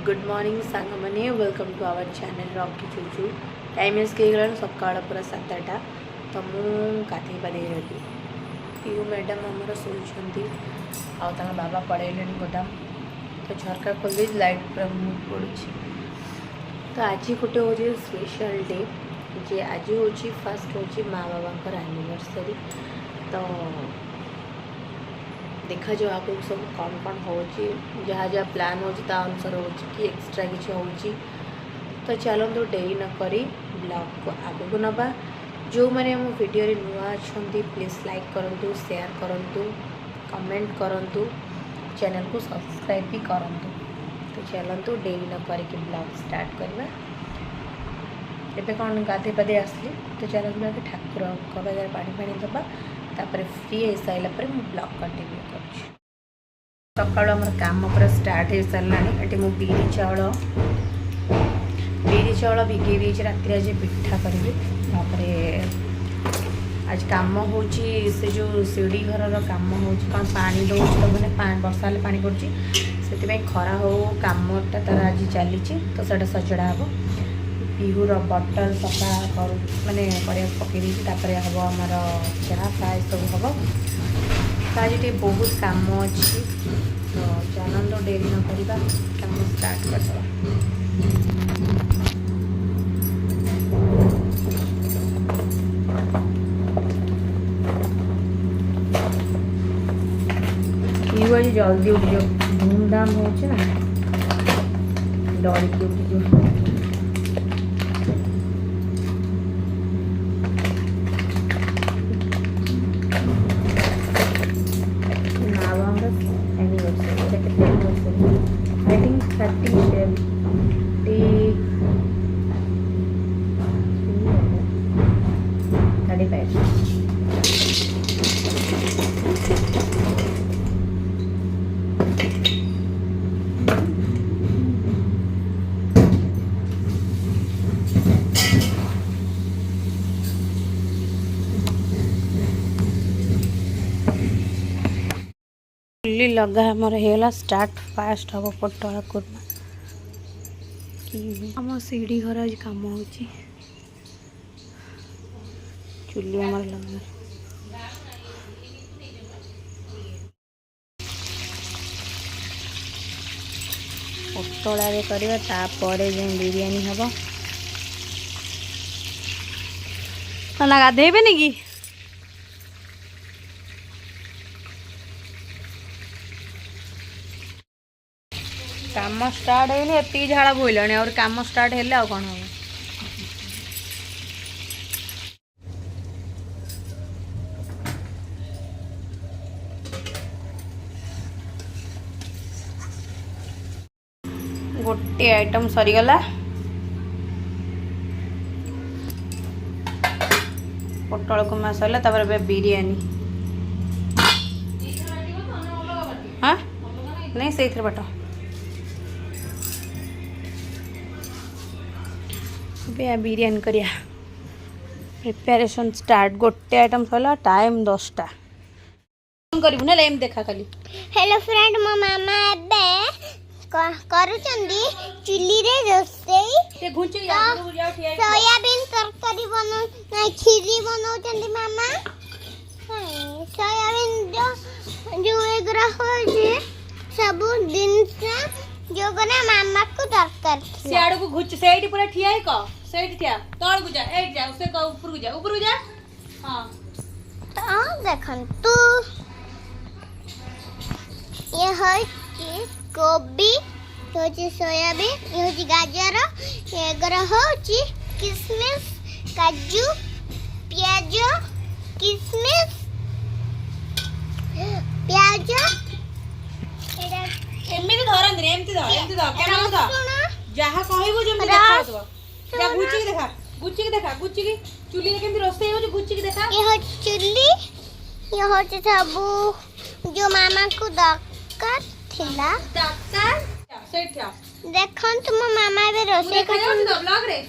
Good morning सांग मैंने welcome to our channel Rocky चूचू टाइम के सकाल पूरा 7टा तो मुझे गाधे पाधे रही पीयू मैडम आमर शोचती आ बाबा पड़े गोदाम तो झरका खोल लाइट पूरा मुझ पड़ी तो आज गोटे हूँ स्पेशल डे जे आज हूँ फर्स्ट हूँ माँ बाबा एनिवर्सरी तो देखा जो आगे सब कौन हो जहाँ जहाँ प्लान हो अनुसार हो कि एक्सट्रा किसी हो तो चलतु डेरी न करी ब्लॉग को आगे को नवा जो मैंने मो वीडियो रे नुआ अच्छी प्लीज लाइक करूँ शेयर करूँ कमेंट करूँ चैनल को सब्सक्राइब भी करूँ तो चलतु डेरी न करके ब्लॉग स्टार्ट करवा एबे कौन गाधे पाधे आसली तो चलते आगे ठाकुर पाखे पानी पानी दबा तापर फ्री हो सारा पर मुझे ब्लॉग कंटिन्यू कर सकाल आम कम पूरा स्टार्ट हो सारा ये मुझे बिरी चाउल भिगे देती राति आज पिठा करी आज कम हो जो सीढ़ी घर कम हो पानी दौर तो मैंने वर्षा हेल्ले पानी पड़ी से खरा हो कमटा तार आज चली तो सैटा सजड़ा हे पीहूर बटल सफा कर मानने पकई हम आमर चाह फ्राए सब हम तो आज ये बहुत कम अच्छी तो चलते डेरी न करवा कम स्टार्ट करदे आज जल्दी उठ जाओ धूमधाम हो डर के उठ जाओ चुली लगा हमारे हेला स्टार्ट फास्ट हम पटोला कुर्मा आम सीढ़ी घर आज कम हो चुली हमारे लगा पटोला करवा तापर जो बिरियानी हम ना गाधेबे नी कि काम स्टार्ट है ये झाड़ा बोला और काम स्टार्ट है आ कौन हम गोटे आइटम सरीगला पटल कुमा सरला तापर बिरियानी हाँ नहीं से बाट बिरियानी करिया प्रिपरेशन स्टार्ट गोटे आइटम सरला टाइम 10टा करू ना एम देखा खाली हेलो फ्रेंड मो मामा एबे करूचंदी चुल्ली रे रोसई ते घुंची सोयाबीन तरकारी बनो ना खीरी बनाउचंदी मामा सोयाबीन जो एगरा हो जे सब दिन से जो गना मामा को दरकार सियाड़ को घुच सेठी पूरा ठिया है को सेठी ठिया तळ को जा एट जा उसे को ऊपर को जा हां तो देखन तू ये है कि गोभी होची सोयाबीन ये होची गाजर ये गरा होची किशमिश काजू प्याज किशमिश प्याज एमिति धरन एमिति ध केना ध जहा कहबो जे देखा जा गुच्ची के देखा गुच्ची की चुली रे केमति रोसे हो गुच्ची के देखा ये हो चुली ये हो सब जो मामा को दरकार थिला डॉक्टर सेठ था देखन तुम मामा बे रोसे करछन तो ब्लॉग रे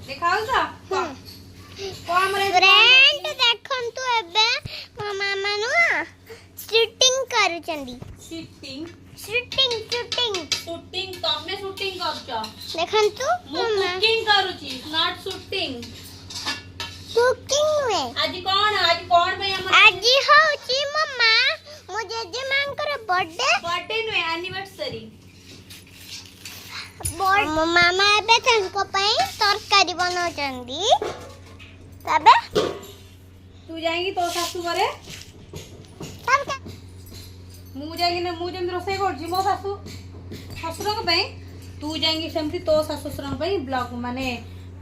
देखाओ ता को हमरे फ्रेंड देखन तू एबे मो मामा नु शूटिंग करूचंदी शूटिंग शूटिंग शूटिंग शूटिंग तमे देखंतु मम्मा कुकिंग करूची नॉट शूटिंग कुकिंग में आज कौन पे हमर आज होची मम्मा मो जेजे मांकर बर्थडे बर्थडे नो एनिवर्सरी मामा एबे तांको पई तरकारी बनाउचंदी तबे तू जाएंगी तो सासू घरे मु जेम रोसे करजी मो सासू ससुर पे तू जाएंगी सेमती तो सासु ससुर पे ब्लॉग माने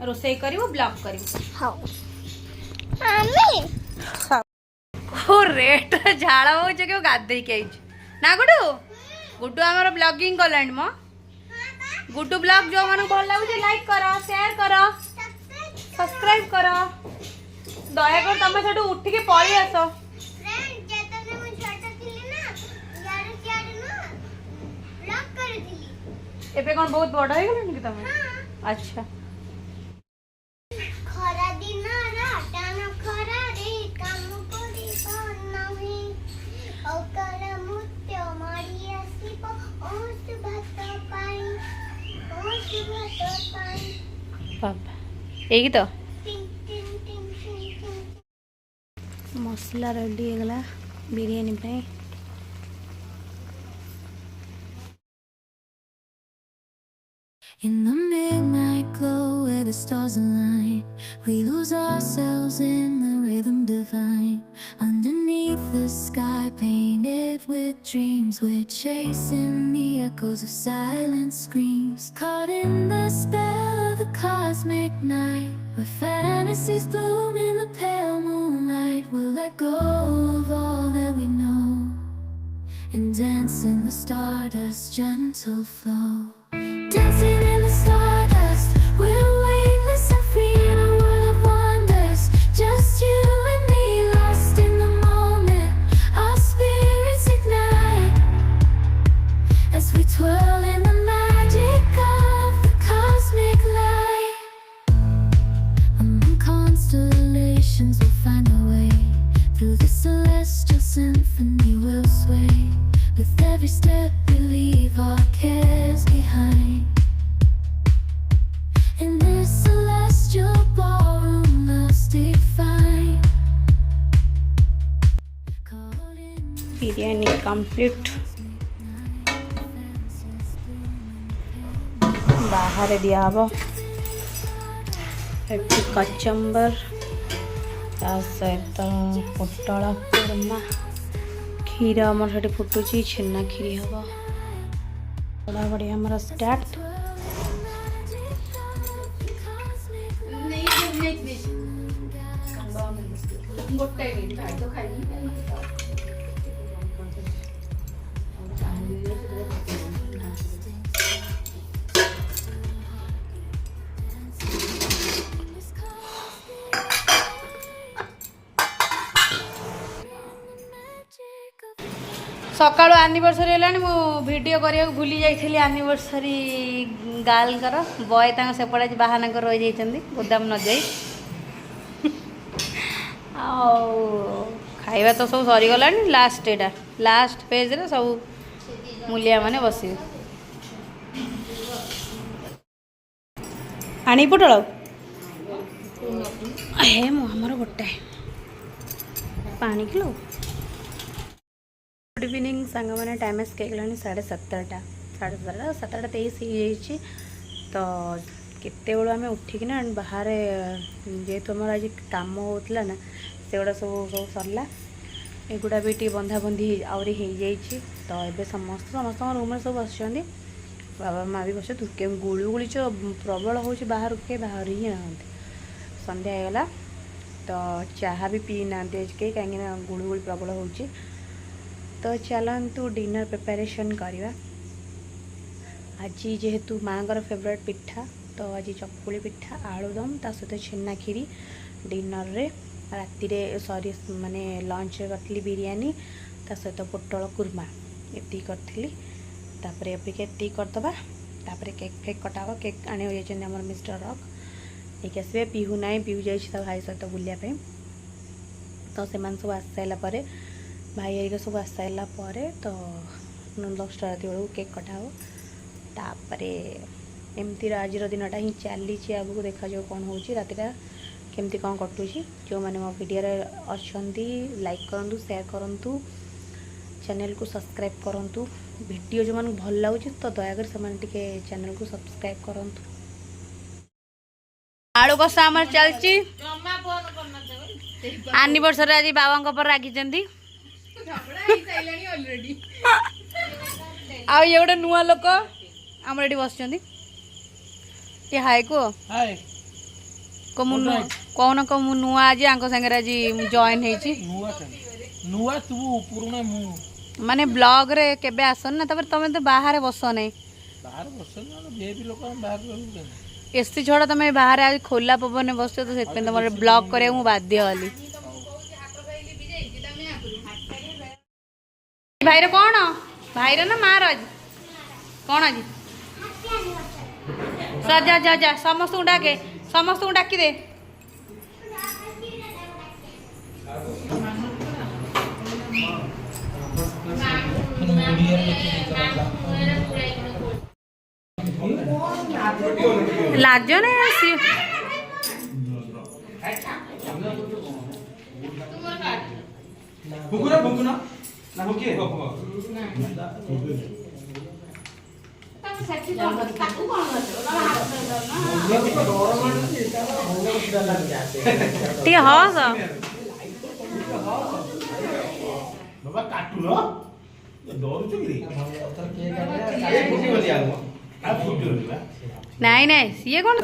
रोसे करिवो ब्लॉग करिवो हां आमी ओ रेट झाड़ा हो जे के गाधई के आइज ना गुडू गुडू हमर ब्लॉगिंग करलानी मो गुडू ब्लॉग जो मन भल लागु जे लाइक करो शेयर करो सब्सक्राइब करो दया कर तमे सेठू उठी के पळी आसो फ्रेंड जेतने मु छोटा थिली ना यार यार ना ब्लॉक कर दिली एबे कोन बहुत बड़ हो गेलनी कि तमे अच्छा खरा दिन राटान खरा रे काम करी नाही औकर मुत्य मारी आसीबो ओस भात पाई बाबा एगी तो टिंग टिंग टिंग टिंग मसला रेडी हो गला बिरयानी पे In the midnight glow where the stars align, we lose ourselves in the rhythm divine. Underneath the sky painted with dreams, we're chasing the echoes of silent screams. Caught in the spell of the cosmic night, where fantasies bloom in the pale moonlight. We'll let go of all that we know and dance in the stardust's gentle flow. Dancing in the stardust, we're weightless and free in a world of wonders. Just you and me, lost in the moment. Our spirits ignite as we twirl in the magic of the cosmic light. Among constellations, we'll find our way. Through the celestial symphony, we'll sway. With every step, we leave our cares behind. In this celestial ballroom, love's defined. Caught in biryani complete बाहर दिया हबो eighty कचंबर ता सहित पोटल कुरमा क्षीर आमर से फुटुची छेना खीरी हम बड़ा बढ़िया हमारा स्टार्ट सकाळु एनिवर्सरी हेलानी मु वीडियो करिया भूली जाइथली एनिवर्सरी गालकर बॉय तांग सेपड़ा बाहाना कर रही जाइछंदी गोदाम न जाई खाइबा तो सब सरी गलानी लास्ट एटा लास्ट पेज रे सब मूलिया माने बसी आनी पुटल हे मो हमर गोटे पानी किलो गुड इवनिंग सांग मैंने टाइम गलानी 7:30 7:23 हो तो केते बेलू आम उठिकिना बाहर जेहेतु आम आज कम होता ना से गुड़ा सब सब सरला एगुड़ा भी टी बंधा बंधी आहरी हो जाइए तो ये समस्त रूम में सब बस बाबा माँ भी बस गुड़ी जो प्रबल हो बाहर के बाहर ही ना सन्ध्या होगला तो चाहा भी पी ना कहीं गुड़ी प्रबल हो तो चलतु डिनर प्रिपरेशन करवा आज जेहेतु माँ फेवरेट पिठा तो आज चकुली पिठा आलुदम ता सहित छेना खीरी डिनर रे राति सॉरी माने लंच करी बिरयानी ता सहित पोटल कुरमा ये करी तापर ये करदे तापर केक फेक कटाव केक आने आम मिस्टर रक एक आसवे पीहू ना पीहू जा भाई सहित बुलायापी तो से सब आस सारापर भाई हरिका सब आस सारापर तो 10टा राति बेलू केक कटा हो तापर एमती आज दिनटा ही चली आगू देखा जो कौन हो रातिटा केमती कौन कटुची। जो मैंने मो वीडियो अच्छा लाइक करूँ शेयर करूँ चैनल को सब्सक्राइब करूँ वीडियो जो मन भल लगे तो दयाकर से चैनल को सब्सक्राइब करूँ। आलू कषा आमर चलची एनिवर्सरी आज बाबा पर रागी आ ये गोटे नुआ लोक आम ये बस हाय को कौन कम नुआ आज सागर आज जॉइन माने ब्लॉग रे केबे आसन ना तब तुम तो बाहर बस नहीं एसी छोड़ा तुम बाहर आज खोला पवन बस तो से तुम ब्लॉग करे बाध्य वाली भाईर कौन भाईर ना मार आज कौन आज जा जा जा समस्त डाके समस्त डाकी दे लाज नहीं आसी बुकुना बुकुना ना बुके टी हस बाबा काटू न डरू छु कि रे फुटी बली आगो आ फुटी बली बा नहीं नहीं ये कौन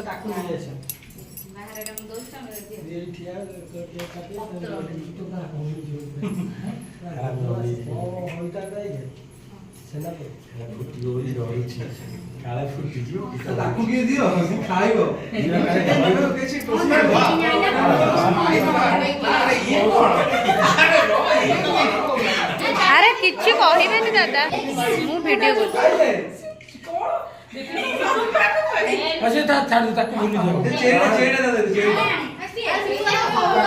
अरे किसी कहबेनी दादा मु वीडियो अच्छा था छाड़ दे ताको भूली जाओ चेहरा चेहरा दे चेहरा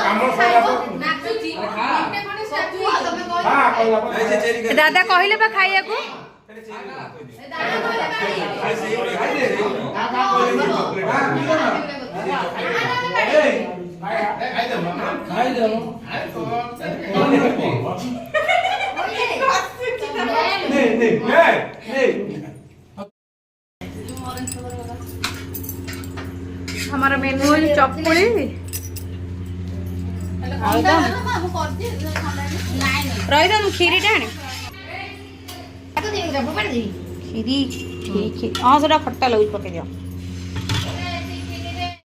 कामर साला नाचुची इतने कोने सत्तू तमे कह हां कहला ऐसे चेहरा दादा कहले बा खाइया को हमारा मेनू है चपड़ी रही तो खीरी टाणी खीरी हाँ से खट्टा लगे पकड़ दियो